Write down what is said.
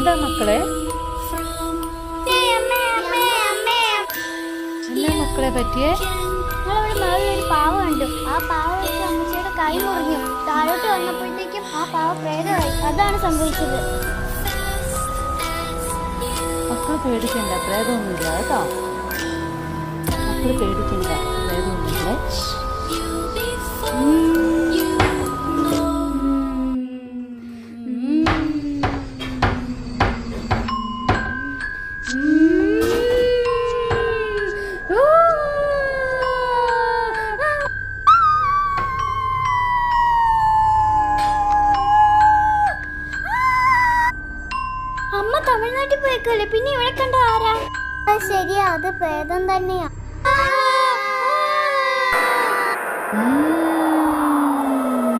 എന്താ മക്കളെ? എന്നാ മക്കളെ പറ്റിയേ? ഒരു പാവ കണ്ടു. ആ പാവ വെച്ച് അമ്മച്ചിയുടെ കൈ മുറിഞ്ഞു. താഴോട്ട് വന്നപ്പോഴത്തേക്കും ആ പാവ പ്രേതമായി. അതാണ് സംഭവിച്ചത്. മക്കള് പേടിക്കണ്ട, പ്രേതമൊന്നുമില്ല കേട്ടോ. മക്കള് പേടിക്കണ്ട, പ്രേതമൊന്നുമില്ലേ. അമ്മ തമിഴ്നാട്ടിൽ പോയേക്കല്ലേ, പിന്നെ ഇവിടെ കണ്ട ആരാ? ശരിയാ, അത് പ്രേതം തന്നെയാ.